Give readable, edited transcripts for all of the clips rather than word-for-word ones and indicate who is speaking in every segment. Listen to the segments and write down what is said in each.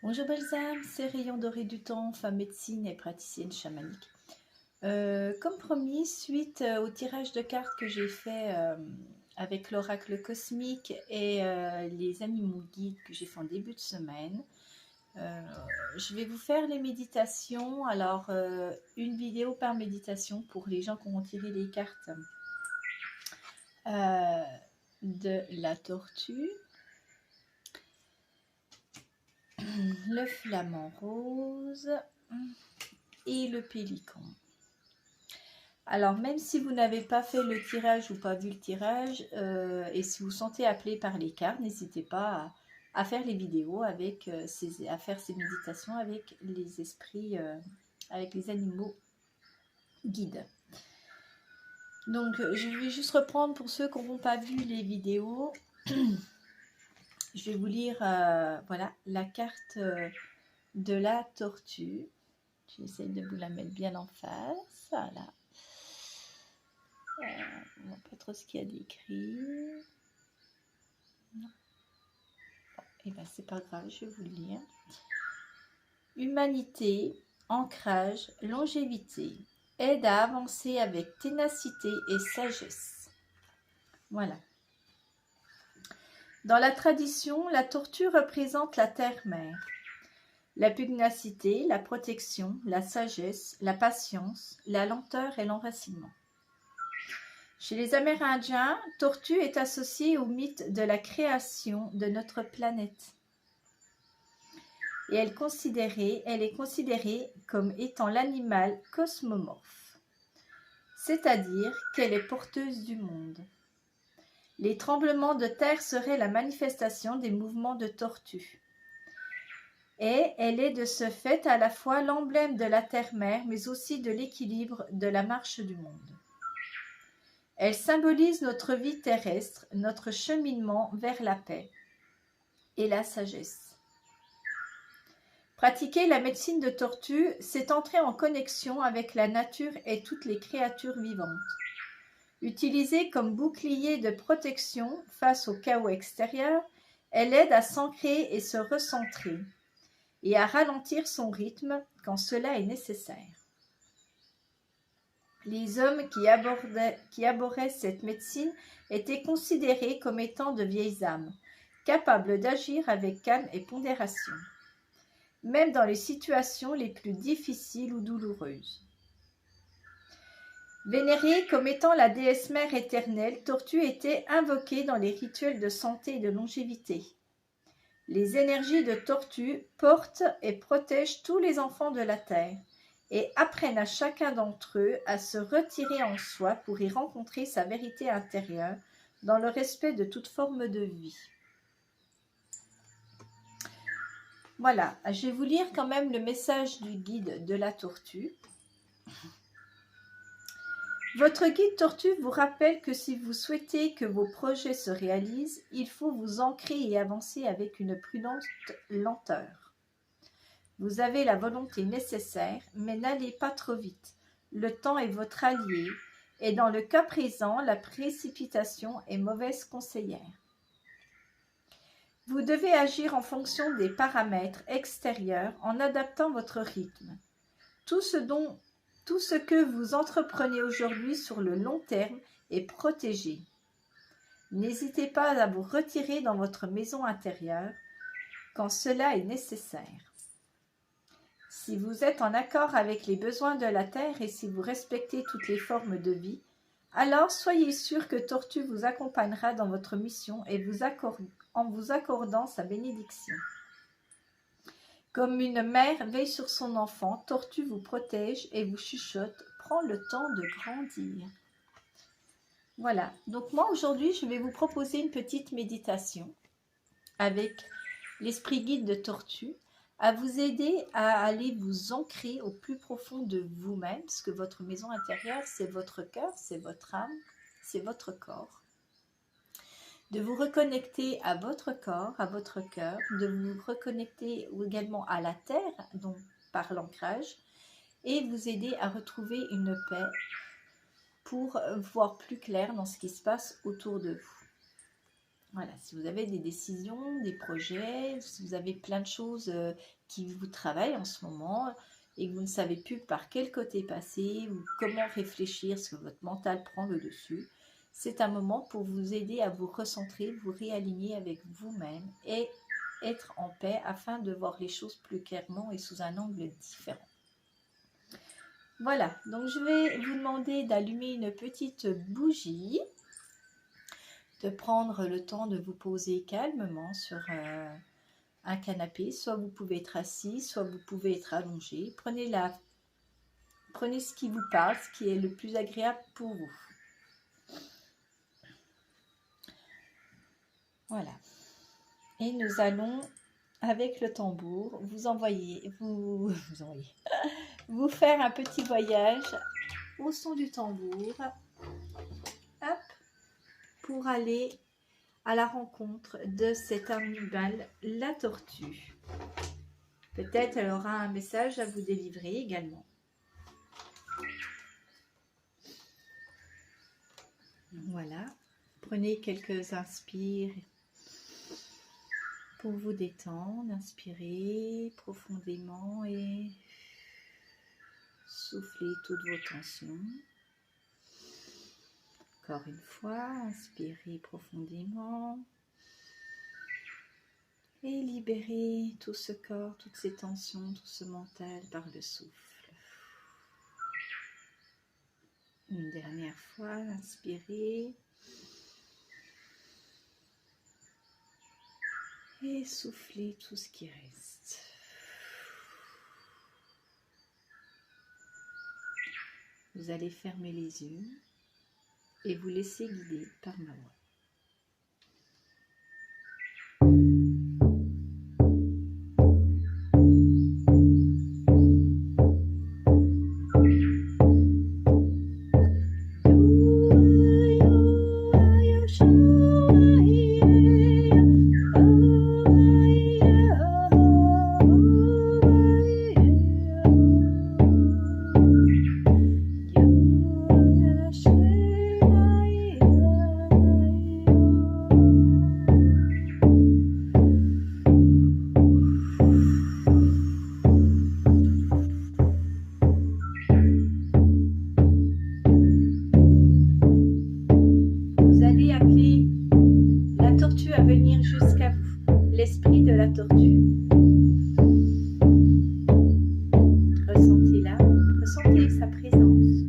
Speaker 1: Bonjour belles âmes, c'est Rayon Doré du Temps, femme médecine et praticienne chamanique. Comme promis, suite au tirage de cartes que j'ai fait avec l'oracle cosmique et les animaux guides que j'ai fait en début de semaine, je vais vous faire les méditations. Alors, une vidéo par méditation pour les gens qui auront tiré les cartes de la tortue, le flamant rose et le pélican. Alors, même si vous n'avez pas fait le tirage ou pas vu le tirage, et si vous sentez appelé par les cartes, n'hésitez pas à faire les vidéos avec à faire ces méditations avec les esprits, avec les animaux guides. Donc, je vais juste reprendre pour ceux qui n'auront pas vu les vidéos. Je vais vous lire voilà, la carte de la tortue. J'essaie de vous la mettre bien en face. Voilà. On ne voit pas trop ce qu'il y a d'écrit. Bon, et ben c'est pas grave, je vais vous le lire. Humanité, ancrage, longévité, aide à avancer avec ténacité et sagesse. Voilà. Dans la tradition, la tortue représente la terre-mère. La pugnacité, la protection, la sagesse, la patience, la lenteur et l'enracinement. Chez les Amérindiens, tortue est associée au mythe de la création de notre planète. Et elle est considérée comme étant l'animal cosmomorphe, c'est-à-dire qu'elle est porteuse du monde. Les tremblements de terre seraient la manifestation des mouvements de tortue. Et elle est de ce fait à la fois l'emblème de la terre-mère, mais aussi de l'équilibre de la marche du monde. Elle symbolise notre vie terrestre, notre cheminement vers la paix et la sagesse. Pratiquer la médecine de tortue, c'est entrer en connexion avec la nature et toutes les créatures vivantes. Utilisée comme bouclier de protection face au chaos extérieur, elle aide à s'ancrer et se recentrer, et à ralentir son rythme quand cela est nécessaire. Les hommes qui abhorraient cette médecine étaient considérés comme étant de vieilles âmes, capables d'agir avec calme et pondération, même dans les situations les plus difficiles ou douloureuses. Vénérée comme étant la déesse mère éternelle, Tortue était invoquée dans les rituels de santé et de longévité. Les énergies de Tortue portent et protègent tous les enfants de la terre et apprennent à chacun d'entre eux à se retirer en soi pour y rencontrer sa vérité intérieure dans le respect de toute forme de vie. Voilà, je vais vous lire quand même le message du guide de la tortue. Votre guide tortue vous rappelle que si vous souhaitez que vos projets se réalisent, il faut vous ancrer et avancer avec une prudente lenteur. Vous avez la volonté nécessaire, mais n'allez pas trop vite. Le temps est votre allié, et dans le cas présent, la précipitation est mauvaise conseillère. Vous devez agir en fonction des paramètres extérieurs en adaptant votre rythme. Tout ce que vous entreprenez aujourd'hui sur le long terme est protégé. N'hésitez pas à vous retirer dans votre maison intérieure quand cela est nécessaire. Si vous êtes en accord avec les besoins de la Terre et si vous respectez toutes les formes de vie, alors soyez sûr que Tortue vous accompagnera dans votre mission et en vous accordant sa bénédiction. Comme une mère veille sur son enfant, Tortue vous protège et vous chuchote « Prends le temps de grandir ». Voilà, donc moi aujourd'hui je vais vous proposer une petite méditation avec l'esprit guide de Tortue à vous aider à aller vous ancrer au plus profond de vous-même, parce que votre maison intérieure c'est votre cœur, c'est votre âme, c'est votre corps. De vous reconnecter à votre corps, à votre cœur, de vous reconnecter également à la terre, donc par l'ancrage, et vous aider à retrouver une paix pour voir plus clair dans ce qui se passe autour de vous. Voilà, si vous avez des décisions, des projets, si vous avez plein de choses qui vous travaillent en ce moment et que vous ne savez plus par quel côté passer ou comment réfléchir, parce que votre mental prend le dessus, c'est un moment pour vous aider à vous recentrer, vous réaligner avec vous-même et être en paix afin de voir les choses plus clairement et sous un angle différent. Voilà, donc je vais vous demander d'allumer une petite bougie, de prendre le temps de vous poser calmement sur un canapé. Soit vous pouvez être assis, soit vous pouvez être allongé. Prenez ce qui vous parle, ce qui est le plus agréable pour vous. Voilà. Et nous allons, avec le tambour, vous faire un petit voyage au son du tambour. Hop, pour aller à la rencontre de cet animal, la tortue. Peut-être elle aura un message à vous délivrer également. Voilà, prenez quelques inspires pour vous détendre. Inspirez profondément et soufflez toutes vos tensions. Encore une fois, inspirez profondément et libérez tout ce corps, toutes ces tensions, tout ce mental par le souffle. Une dernière fois, inspirez et soufflez tout ce qui reste. Vous allez fermer les yeux et vous laisser guider par ma voix. L'esprit de la tortue. Ressentez-la, ressentez sa présence.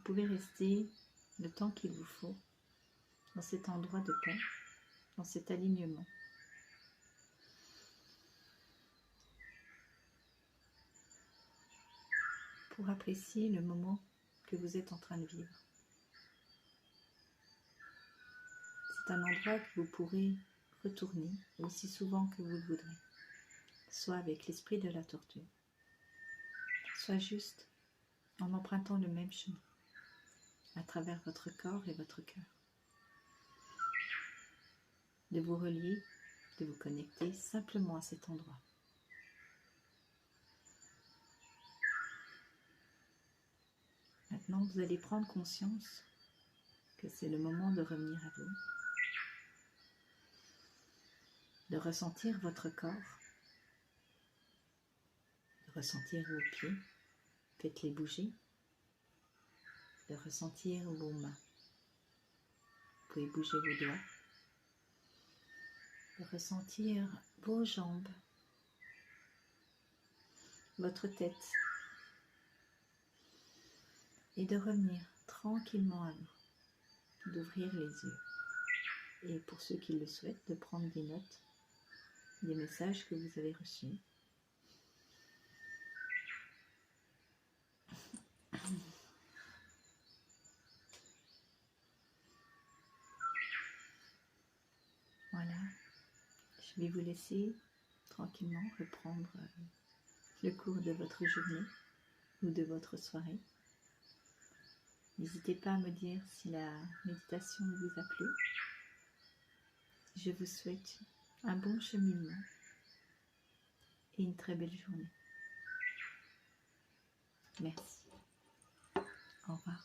Speaker 1: pouvez rester le temps qu'il vous faut dans cet endroit de paix, dans cet alignement. Pour apprécier le moment que vous êtes en train de vivre. C'est un endroit que vous pourrez retourner aussi souvent que vous le voudrez, soit avec l'esprit de la tortue, soit juste en empruntant le même chemin à travers votre corps et votre cœur. De vous relier, de vous connecter simplement à cet endroit. Maintenant, vous allez prendre conscience que c'est le moment de revenir à vous, de ressentir votre corps, de ressentir vos pieds, faites-les bouger, de ressentir vos mains. Vous pouvez bouger vos doigts, de ressentir vos jambes, votre tête, et de revenir tranquillement à vous, d'ouvrir les yeux. Et pour ceux qui le souhaitent, de prendre des notes, des messages que vous avez reçus. Voilà, je vais vous laisser tranquillement reprendre le cours de votre journée ou de votre soirée. N'hésitez pas à me dire si la méditation vous a plu. Je vous souhaite un bon cheminement et une très belle journée. Merci. Au revoir.